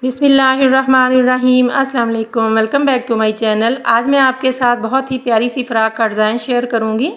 बिस्मिल्लाहिर्रहमानिर्रहीम। अस्सलाम वालेकुम। Welcome back to my channel. आज मैं आपके साथ बहुत ही प्यारी सी फ़्राक का डिज़ाइन शेयर करूंगी।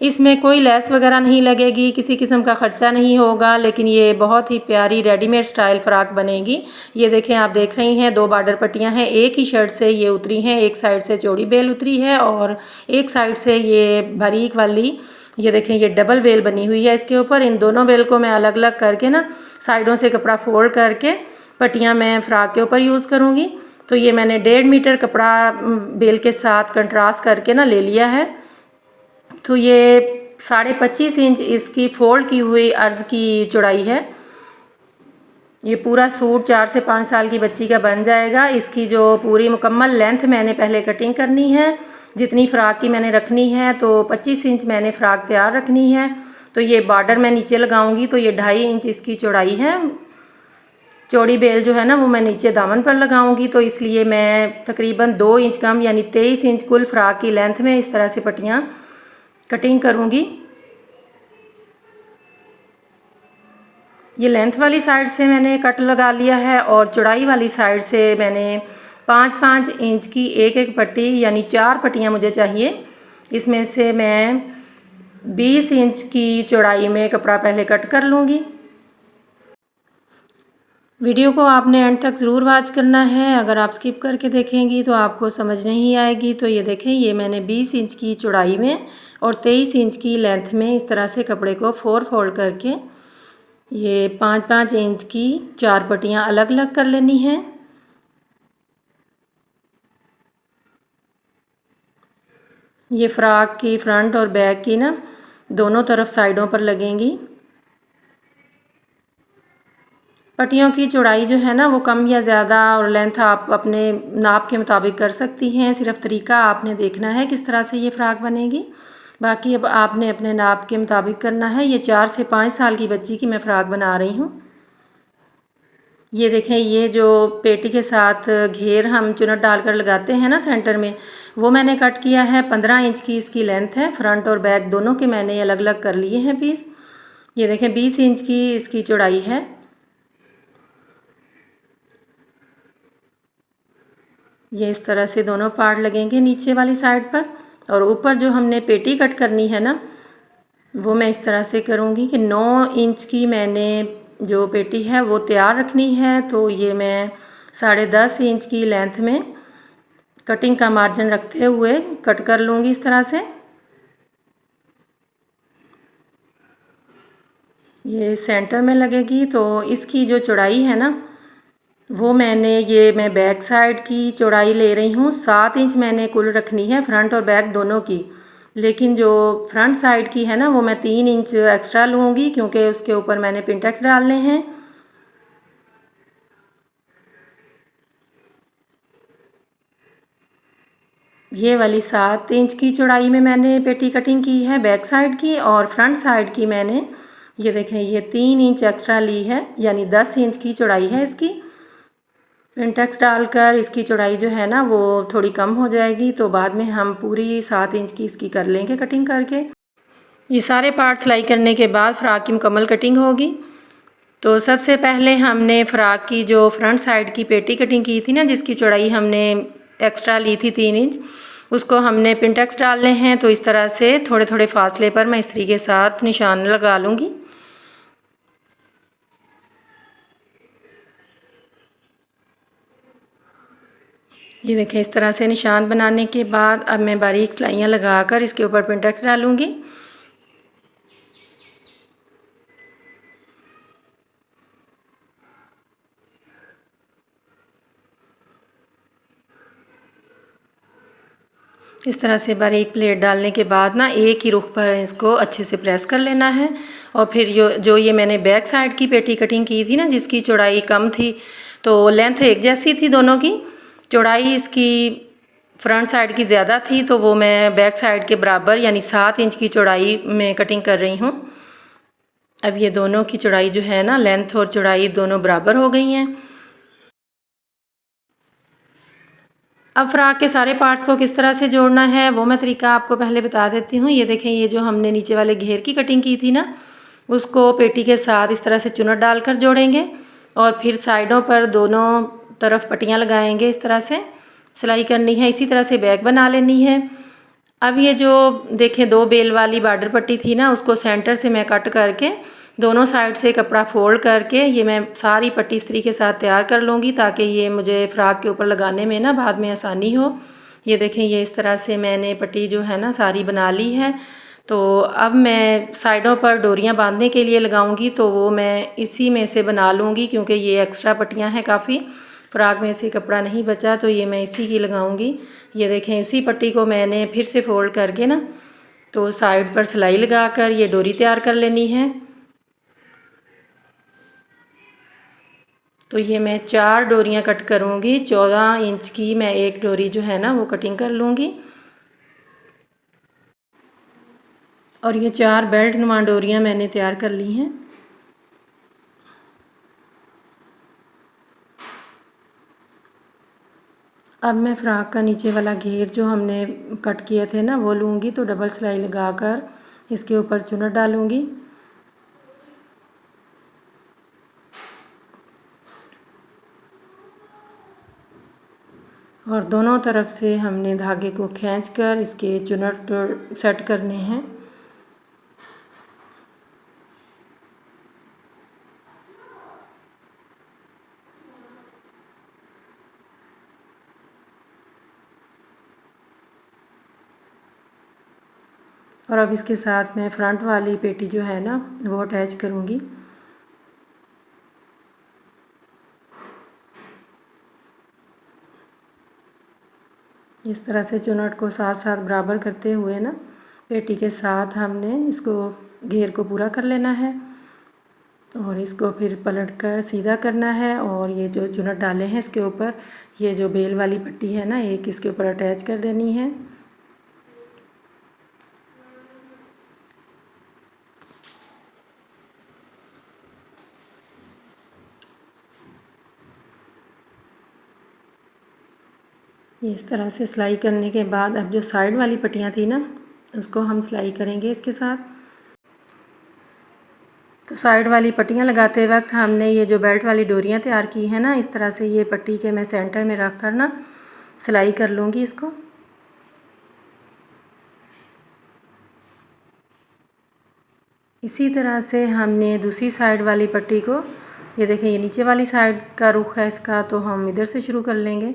इसमें कोई लेस वगैरह नहीं लगेगी, किसी किस्म का ख़र्चा नहीं होगा, लेकिन ये बहुत ही प्यारी रेडीमेड स्टाइल फ़्राक बनेगी। ये देखें, आप देख रही हैं 2 बॉर्डर पट्टियाँ हैं, एक ही शर्ट से ये उतरी हैं। एक साइड से चौड़ी बेल उतरी है और एक साइड से ये बारीक वाली, ये देखें, ये डबल बेल बनी हुई है इसके ऊपर। इन दोनों बेल को मैं अलग अलग करके ना साइडों से कपड़ा फोल्ड करके पट्टियाँ मैं फ़्राक के ऊपर यूज़ करूँगी। तो ये मैंने 1.5 मीटर कपड़ा बेल के साथ कंट्रास्ट करके ना ले लिया है। तो ये 25.5 इंच इसकी फोल्ड की हुई अर्ज़ की चौड़ाई है। ये पूरा सूट 4 से 5 साल की बच्ची का बन जाएगा। इसकी जो पूरी मुकम्मल लेंथ मैंने पहले कटिंग करनी है, जितनी फ़्राक की मैंने रखनी है, तो 25 इंच मैंने फ़्राक तैयार रखनी है। तो ये बॉर्डर मैं नीचे लगाऊंगी, तो ये 2.5 इंच इसकी चौड़ाई है। चौड़ी बेल जो है ना वो मैं नीचे दामन पर लगाऊंगी, तो इसलिए मैं तकरीबन 2 इंच कम यानी 23 इंच कुल फ़्राक की लेंथ में इस तरह से पट्टियाँ कटिंग करूंगी। ये लेंथ वाली साइड से मैंने कट लगा लिया है और चौड़ाई वाली साइड से मैंने 5-5 इंच की एक एक पट्टी यानी 4 पट्टियाँ मुझे चाहिए। इसमें से मैं 20 इंच की चौड़ाई में कपड़ा पहले कट कर लूँगी। वीडियो को आपने एंड तक ज़रूर वॉच करना है। अगर आप स्किप करके देखेंगी तो आपको समझ नहीं आएगी। तो ये देखें, ये मैंने 20 इंच की चौड़ाई में और 23 इंच की लेंथ में इस तरह से कपड़े को 4 फोल्ड करके ये 5-5 इंच की 4 पट्टियाँ अलग अलग कर लेनी हैं। ये फ़्राक की फ्रंट और बैक की ना दोनों तरफ साइडों पर लगेंगी। पट्टियों की चौड़ाई जो है ना वो कम या ज़्यादा और लेंथ आप अपने नाप के मुताबिक कर सकती हैं। सिर्फ तरीका आपने देखना है किस तरह से ये फ़्राक बनेगी, बाकी अब आपने अपने नाप के मुताबिक करना है। ये 4 से 5 साल की बच्ची की मैं फ़्राक बना रही हूँ। ये देखें, ये जो पेटी के साथ घेर हम चुनट डालकर लगाते हैं ना सेंटर में, वो मैंने कट किया है। 15 इंच की इसकी लेंथ है। फ्रंट और बैक दोनों के मैंने अलग अलग कर लिए हैं पीस। ये देखें, 20 इंच की इसकी चौड़ाई है। ये इस तरह से दोनों पार्ट लगेंगे नीचे वाली साइड पर, और ऊपर जो हमने पेटी कट करनी है ना वो मैं इस तरह से करूँगी कि 9 इंच की मैंने जो पेटी है वो तैयार रखनी है। तो ये मैं 10.5 इंच की लेंथ में कटिंग का मार्जिन रखते हुए कट कर लूँगी इस तरह से। ये सेंटर में लगेगी। तो इसकी जो चौड़ाई है ना वो मैं बैक साइड की चौड़ाई ले रही हूँ। 7 इंच मैंने कुल रखनी है फ्रंट और बैक दोनों की, लेकिन जो फ्रंट साइड की है ना वो मैं 3 इंच एक्स्ट्रा लूँगी क्योंकि उसके ऊपर मैंने पिंटेक्स डालने हैं। ये वाली 7 इंच की चौड़ाई में मैंने पेटी कटिंग की है बैक साइड की, और फ्रंट साइड की मैंने ये देखें ये 3 इंच एक्स्ट्रा ली है, यानी 10 इंच की चौड़ाई है इसकी। पिंटेक्स डालकर इसकी चौड़ाई जो है ना वो थोड़ी कम हो जाएगी, तो बाद में हम पूरी 7 इंच की इसकी कर लेंगे कटिंग करके। ये सारे पार्ट सिलाई करने के बाद फ़्राक की मुकम्मल कटिंग होगी। तो सबसे पहले हमने फ़्राक की जो फ्रंट साइड की पेटी कटिंग की थी ना, जिसकी चौड़ाई हमने एक्स्ट्रा ली थी 3 इंच, उसको हमने पिंटेक्स डालने हैं। तो इस तरह से थोड़े थोड़े फासले पर मैं इस्त्री के साथ निशान लगा लूँगी। ये देखें, इस तरह से निशान बनाने के बाद अब मैं बारीक सिलाइयाँ लगाकर इसके ऊपर पिंटेक्स डालूँगी। इस तरह से बारीक प्लेट डालने के बाद ना एक ही रुख पर इसको अच्छे से प्रेस कर लेना है। और फिर जो ये मैंने बैक साइड की पेटी कटिंग की थी ना, जिसकी चौड़ाई कम थी, तो लेंथ एक जैसी थी दोनों की, चौड़ाई इसकी फ्रंट साइड की ज़्यादा थी, तो वो मैं बैक साइड के बराबर यानी 7 इंच की चौड़ाई में कटिंग कर रही हूँ। अब ये दोनों की चौड़ाई जो है ना, लेंथ और चौड़ाई दोनों बराबर हो गई हैं। अब फ़्राक के सारे पार्ट्स को किस तरह से जोड़ना है वो मैं तरीका आपको पहले बता देती हूँ। ये देखें, ये जो हमने नीचे वाले घेर की कटिंग की थी ना, उसको पेटी के साथ इस तरह से चुनट डालकर जोड़ेंगे, और फिर साइडों पर दोनों तरफ पट्टियाँ लगाएंगे, इस तरह से सिलाई करनी है। इसी तरह से बैक बना लेनी है। अब ये जो देखें 2 बेल वाली बॉर्डर पट्टी थी ना, उसको सेंटर से मैं कट करके दोनों साइड से कपड़ा फोल्ड करके ये मैं सारी पट्टी इस तरीके के साथ तैयार कर लूँगी, ताकि ये मुझे फ़्रॉक के ऊपर लगाने में ना बाद में आसानी हो। ये देखें, ये इस तरह से मैंने पट्टी जो है ना सारी बना ली है। तो अब मैं साइडों पर डोरियां बांधने के लिए लगाऊंगी, तो वो मैं इसी में से बना लूँगी, क्योंकि ये एक्स्ट्रा पट्टियां हैं काफ़ी, फ़्रॉक में से कपड़ा नहीं बचा, तो ये मैं इसी की लगाऊंगी। ये देखें, इसी पट्टी को मैंने फिर से फोल्ड करके ना तो साइड पर सिलाई लगाकर ये डोरी तैयार कर लेनी है। तो ये मैं 4 डोरियां कट करूँगी। 14 इंच की मैं एक डोरी जो है ना वो कटिंग कर लूँगी। और ये 4 बेल्ट नुमा डोरियां मैंने तैयार कर ली हैं। अब मैं फ़्रॉक का नीचे वाला घेर जो हमने कट किए थे ना वो लूँगी, तो डबल सिलाई लगाकर इसके ऊपर चुन्नट डालूँगी। और दोनों तरफ से हमने धागे को खींचकर इसके चुन्नट सेट करने हैं। और अब इसके साथ मैं फ्रंट वाली पेटी जो है ना वो अटैच करूँगी। इस तरह से चुन्नट को साथ साथ बराबर करते हुए ना पेटी के साथ हमने इसको घेर को पूरा कर लेना है। और इसको फिर पलट कर सीधा करना है। और ये जो चुन्नट डाले हैं इसके ऊपर ये जो बेल वाली पट्टी है ना एक इसके ऊपर अटैच कर देनी है। इस तरह से सिलाई करने के बाद अब जो साइड वाली पट्टियाँ थी ना उसको हम सिलाई करेंगे इसके साथ। तो साइड वाली पट्टियाँ लगाते वक्त हमने ये जो बेल्ट वाली डोरियाँ तैयार की हैं ना, इस तरह से ये पट्टी के मैं सेंटर में रख कर ना सिलाई कर लूँगी इसको। इसी तरह से हमने दूसरी साइड वाली पट्टी को, ये देखें ये नीचे वाली साइड का रुख है इसका, तो हम इधर से शुरू कर लेंगे।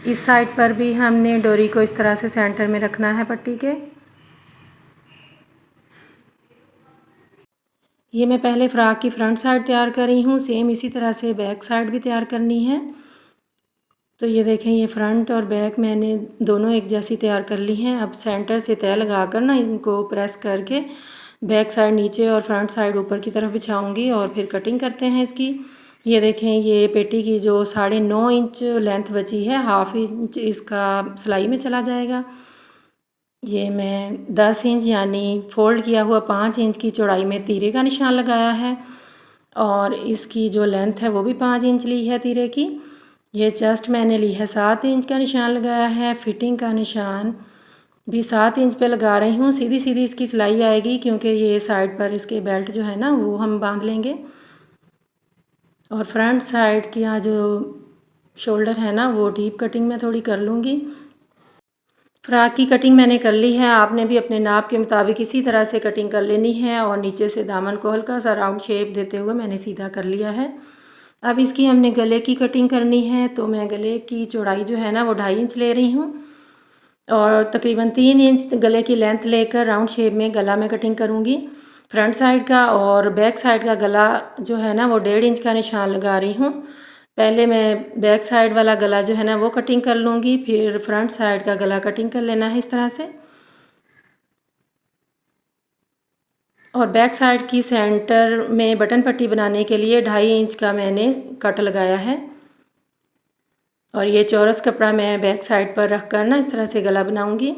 इस साइड पर भी हमने डोरी को इस तरह से सेंटर में रखना है पट्टी के। ये मैं पहले फ़्रॉक की फ्रंट साइड तैयार कर रही हूँ, सेम इसी तरह से बैक साइड भी तैयार करनी है। तो ये देखें ये फ्रंट और बैक मैंने दोनों एक जैसी तैयार कर ली हैं। अब सेंटर से तय लगाकर ना इनको प्रेस करके बैक साइड नीचे और फ्रंट साइड ऊपर की तरफ बिछाऊंगी और फिर कटिंग करते हैं इसकी। ये देखें ये पेटी की जो 9.5 इंच लेंथ बची है, हाफ इंच इसका सिलाई में चला जाएगा। ये मैं 10 इंच यानी फोल्ड किया हुआ 5 इंच की चौड़ाई में तीरे का निशान लगाया है। और इसकी जो लेंथ है वो भी 5 इंच ली है तीरे की। ये चेस्ट मैंने ली है 7 इंच का निशान लगाया है। फिटिंग का निशान भी 7 इंच पे लगा रही हूँ। सीधी सीधी इसकी सिलाई आएगी, क्योंकि ये साइड पर इसके बेल्ट जो है ना वो हम बांध लेंगे। और फ्रंट साइड की यहाँ जो शोल्डर है ना वो डीप कटिंग में थोड़ी कर लूँगी। फ्रॉक की कटिंग मैंने कर ली है। आपने भी अपने नाप के मुताबिक इसी तरह से कटिंग कर लेनी है। और नीचे से दामन को हल्का सा राउंड शेप देते हुए मैंने सीधा कर लिया है। अब इसकी हमने गले की कटिंग करनी है। तो मैं गले की चौड़ाई जो है ना वो 2.5 इंच ले रही हूँ और तकरीबन 3 इंच गले की लेंथ लेकर राउंड शेप में गला में कटिंग करूँगी फ्रंट साइड का। और बैक साइड का गला जो है ना वो 1.5 इंच का निशान लगा रही हूँ। पहले मैं बैक साइड वाला गला जो है ना वो कटिंग कर लूँगी, फिर फ्रंट साइड का गला कटिंग कर लेना है इस तरह से। और बैक साइड की सेंटर में बटन पट्टी बनाने के लिए 2.5 इंच का मैंने कट लगाया है। और ये चौरस कपड़ा मैं बैक साइड पर रख कर ना इस तरह से गला बनाऊंगी।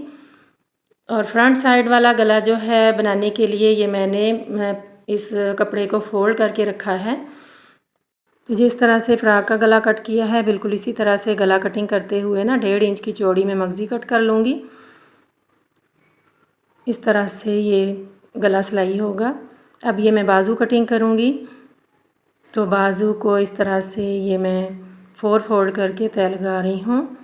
और फ्रंट साइड वाला गला जो है बनाने के लिए ये मैंने इस कपड़े को फोल्ड करके रखा है। तो जिस तरह से फ़्रॉक का गला कट किया है बिल्कुल इसी तरह से गला कटिंग करते हुए ना 1.5 इंच की चौड़ी में मगज़ी कट कर लूँगी। इस तरह से ये गला सिलाई होगा। अब ये मैं बाजू कटिंग करूँगी। तो बाजू को इस तरह से ये मैं 4 फोल्ड करके तय लगा रही हूँ।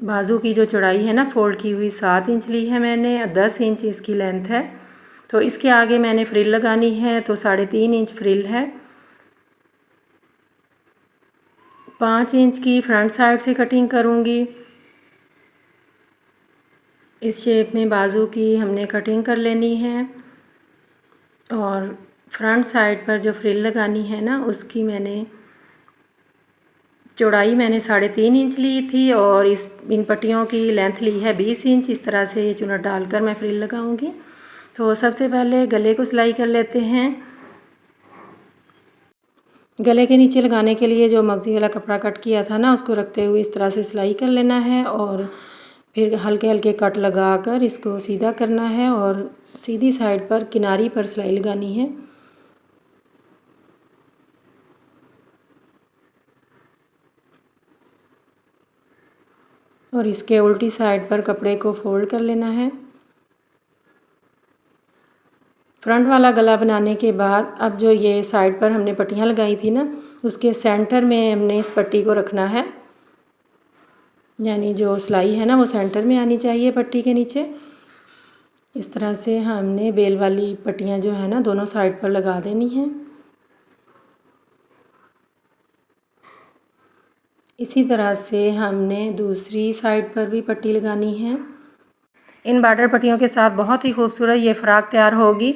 बाजू की जो चौड़ाई है ना फोल्ड की हुई 7 इंच ली है मैंने, 10 इंच इसकी लेंथ है। तो इसके आगे मैंने फ्रिल लगानी है, तो 3.5 इंच फ्रिल है। 5 इंच की फ्रंट साइड से कटिंग करूँगी। इस शेप में बाजू की हमने कटिंग कर लेनी है और फ्रंट साइड पर जो फ्रिल लगानी है ना उसकी चौड़ाई मैंने 3.5 इंच ली थी और इन पट्टियों की लेंथ ली है 20 इंच। इस तरह से ये चुनट डालकर मैं फ्रिल लगाऊंगी। तो सबसे पहले गले को सिलाई कर लेते हैं। गले के नीचे लगाने के लिए जो मगज़ी वाला कपड़ा कट किया था ना उसको रखते हुए इस तरह से सिलाई कर लेना है और फिर हल्के हल्के कट लगाकर इसको सीधा करना है और सीधी साइड पर किनारी पर सिलाई लगानी है। और इसके उल्टी साइड पर कपड़े को फोल्ड कर लेना है। फ्रंट वाला गला बनाने के बाद अब जो ये साइड पर हमने पट्टियाँ लगाई थी ना उसके सेंटर में हमने इस पट्टी को रखना है, यानी जो सिलाई है ना वो सेंटर में आनी चाहिए पट्टी के नीचे। इस तरह से हमने बेल वाली पट्टियाँ जो है ना दोनों साइड पर लगा देनी है। इसी तरह से हमने दूसरी साइड पर भी पट्टी लगानी है। इन बॉर्डर पट्टियों के साथ बहुत ही खूबसूरत ये फ़्रॉक तैयार होगी।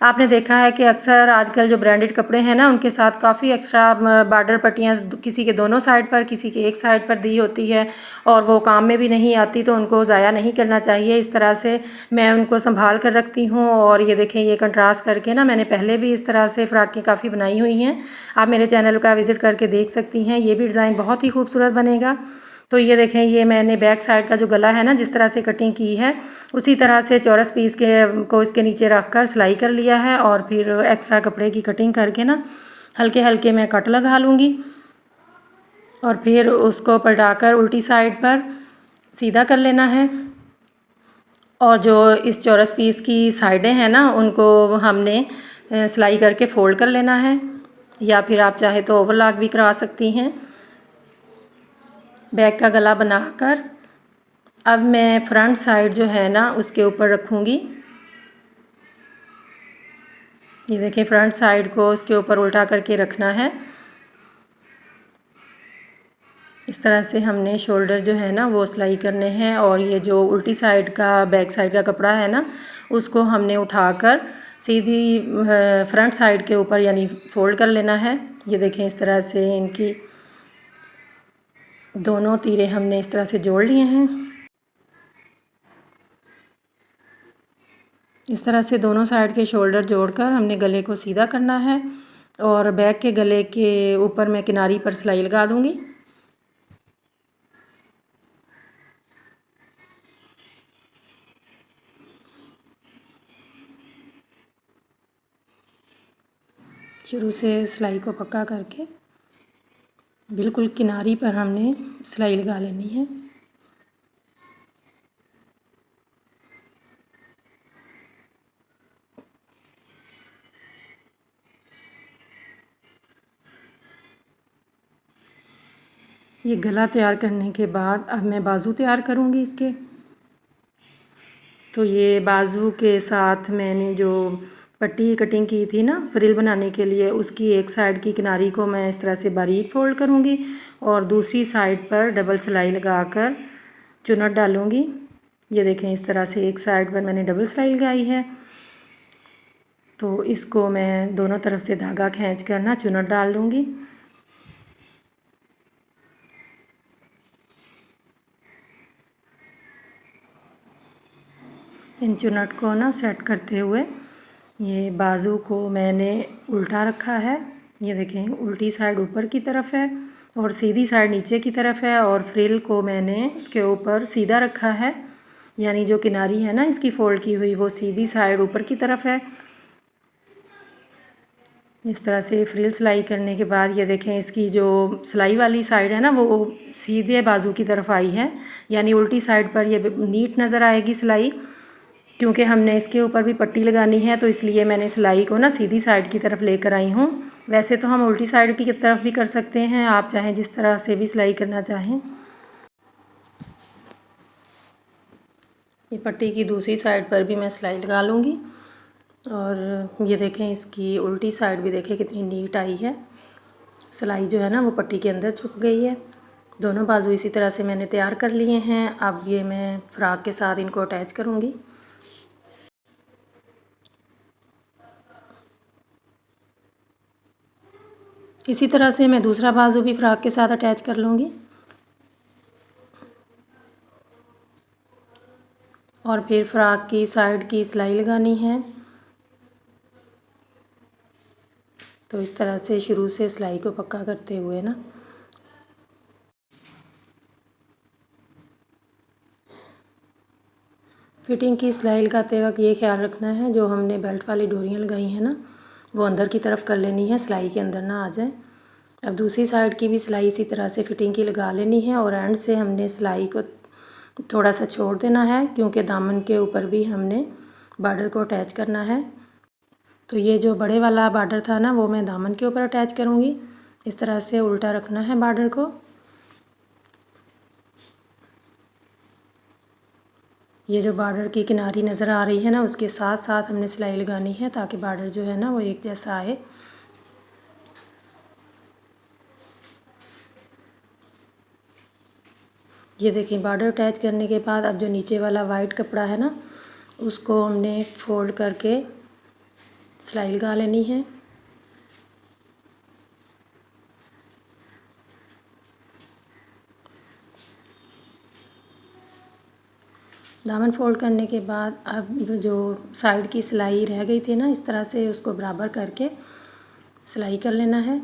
आपने देखा है कि अक्सर आजकल जो ब्रांडेड कपड़े हैं ना उनके साथ काफ़ी एक्स्ट्रा बॉर्डर पट्टियाँ किसी के दोनों साइड पर किसी के एक साइड पर दी होती है और वो काम में भी नहीं आती, तो उनको ज़ाया नहीं करना चाहिए। इस तरह से मैं उनको संभाल कर रखती हूँ। और ये देखें ये कंट्रास्ट करके ना मैंने पहले भी इस तरह से फ़्रॉकें काफ़ी बनाई हुई हैं। आप मेरे चैनल का विज़िट करके देख सकती हैं। ये भी डिज़ाइन बहुत ही खूबसूरत बनेगा। तो ये देखें ये मैंने बैक साइड का जो गला है ना जिस तरह से कटिंग की है उसी तरह से चौरस पीस को इसके नीचे रख कर सिलाई कर लिया है और फिर एक्स्ट्रा कपड़े की कटिंग करके ना हल्के हल्के मैं कट लगा लूँगी और फिर उसको पलटाकर उल्टी साइड पर सीधा कर लेना है। और जो इस चौरस पीस की साइडें हैं ना उनको हमने सिलाई करके फोल्ड कर लेना है, या फिर आप चाहे तो ओवरलॉक भी करवा सकती हैं। बैक का गला बनाकर अब मैं फ्रंट साइड जो है ना उसके ऊपर रखूँगी। ये देखिए फ्रंट साइड को उसके ऊपर उल्टा करके रखना है। इस तरह से हमने शोल्डर जो है ना वो सिलाई करने हैं और ये जो उल्टी साइड का बैक साइड का कपड़ा है ना उसको हमने उठाकर सीधी फ्रंट साइड के ऊपर यानी फोल्ड कर लेना है। ये देखें इस तरह से इनकी दोनों तीरे हमने इस तरह से जोड़ लिए हैं। इस तरह से दोनों साइड के शोल्डर जोड़कर हमने गले को सीधा करना है और बैक के गले के ऊपर मैं किनारी पर सिलाई लगा दूंगी। शुरू से सिलाई को पक्का करके बिल्कुल किनारी पर हमने सिलाई लगा लेनी है। ये गला तैयार करने के बाद अब मैं बाजू तैयार करूँगी इसके। तो ये बाजू के साथ मैंने जो पट्टी कटिंग की थी ना फ्रिल बनाने के लिए उसकी एक साइड की किनारी को मैं इस तरह से बारीक फोल्ड करूँगी और दूसरी साइड पर डबल सिलाई लगाकर चुनट डालूँगी। ये देखें इस तरह से एक साइड पर मैंने डबल सिलाई लगाई है। तो इसको मैं दोनों तरफ से धागा खींच कर ना चुनट डाल लूँगी। इन चुनट को ना सेट करते हुए ये बाजू को मैंने उल्टा रखा है। ये देखें उल्टी साइड ऊपर की तरफ है और सीधी साइड नीचे की तरफ है और फ्रिल को मैंने उसके ऊपर सीधा रखा है, यानी जो किनारी है ना इसकी फोल्ड की हुई वो सीधी साइड ऊपर की तरफ है। इस तरह से फ्रिल सिलाई करने के बाद ये देखें इसकी जो सिलाई वाली साइड है ना वो सीधे बाजू की तरफ आई है, यानी उल्टी साइड पर ये नीट नज़र आएगी सिलाई। क्योंकि हमने इसके ऊपर भी पट्टी लगानी है तो इसलिए मैंने सिलाई को ना सीधी साइड की तरफ लेकर आई हूँ। वैसे तो हम उल्टी साइड की तरफ भी कर सकते हैं, आप चाहें जिस तरह से भी सिलाई करना चाहें। ये पट्टी की दूसरी साइड पर भी मैं सिलाई लगा लूँगी। और ये देखें इसकी उल्टी साइड भी देखें कितनी नीट आई है। सिलाई जो है ना वो पट्टी के अंदर छुप गई है। दोनों बाजू इसी तरह से मैंने तैयार कर लिए हैं। अब ये मैं फ़्रॉक के साथ इनको अटैच करूँगी। इसी तरह से मैं दूसरा बाजू भी फ़्रॉक के साथ अटैच कर लूँगी और फिर फ़्रॉक की साइड की सिलाई लगानी है। तो इस तरह से शुरू से सिलाई को पक्का करते हुए ना फिटिंग की सिलाई लगाते वक्त ये ख्याल रखना है जो हमने बेल्ट वाली डोरियाँ लगाई हैं ना वो अंदर की तरफ कर लेनी है, सिलाई के अंदर ना आ जाए। अब दूसरी साइड की भी सिलाई इसी तरह से फिटिंग की लगा लेनी है और एंड से हमने सिलाई को थोड़ा सा छोड़ देना है क्योंकि दामन के ऊपर भी हमने बॉर्डर को अटैच करना है। तो ये जो बड़े वाला बॉर्डर था ना वो मैं दामन के ऊपर अटैच करूँगी। इस तरह से उल्टा रखना है बॉर्डर को। ये जो बॉर्डर की किनारी नज़र आ रही है ना उसके साथ साथ हमने सिलाई लगानी है ताकि बॉर्डर जो है ना वो एक जैसा आए। ये देखिए बॉर्डर अटैच करने के बाद अब जो नीचे वाला वाइट कपड़ा है ना उसको हमने फोल्ड करके सिलाई लगा लेनी है। दामन फोल्ड करने के बाद अब जो साइड की सिलाई रह गई थी ना इस तरह से उसको बराबर करके सिलाई कर लेना है।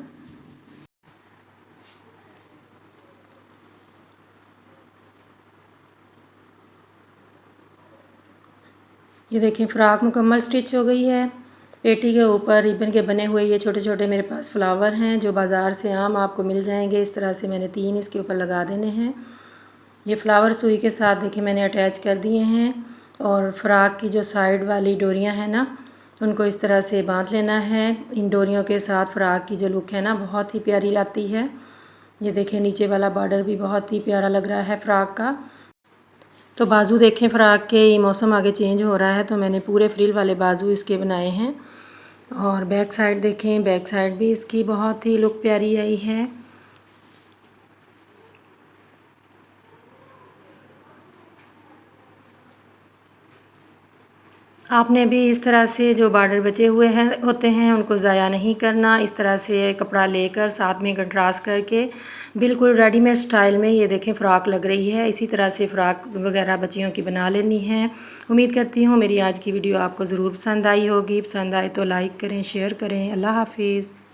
ये देखें फ़्रॉक मुकम्मल स्टिच हो गई है। पेटी के ऊपर रिबन के बने हुए ये छोटे छोटे मेरे पास फ्लावर हैं जो बाज़ार से आम आपको मिल जाएंगे। इस तरह से मैंने 3 इसके ऊपर लगा देने हैं। ये फ्लावर सुई के साथ देखिए मैंने अटैच कर दिए हैं और फ़्रॉक की जो साइड वाली डोरियां हैं ना उनको इस तरह से बांध लेना है। इन डोरियों के साथ फ़्रॉक की जो लुक है ना बहुत ही प्यारी लाती है। ये देखें नीचे वाला बॉर्डर भी बहुत ही प्यारा लग रहा है फ़्रॉक का। तो बाजू देखें फ़्रॉक के मौसम आगे चेंज हो रहा है तो मैंने पूरे फ्रिल वाले बाजू इसके बनाए हैं। और बैक साइड देखें, बैक साइड भी इसकी बहुत ही लुक प्यारी आई है। आपने भी इस तरह से जो बॉर्डर बचे हुए हैं होते हैं उनको ज़ाया नहीं करना। इस तरह से कपड़ा लेकर साथ में कंट्रास्ट करके बिल्कुल रेडीमेड स्टाइल में ये देखें फ़्रॉक लग रही है। इसी तरह से फ़्रॉक वगैरह बच्चियों की बना लेनी है। उम्मीद करती हूँ मेरी आज की वीडियो आपको ज़रूर पसंद आई होगी। पसंद आए तो लाइक करें, शेयर करें। अल्लाह हाफिज़।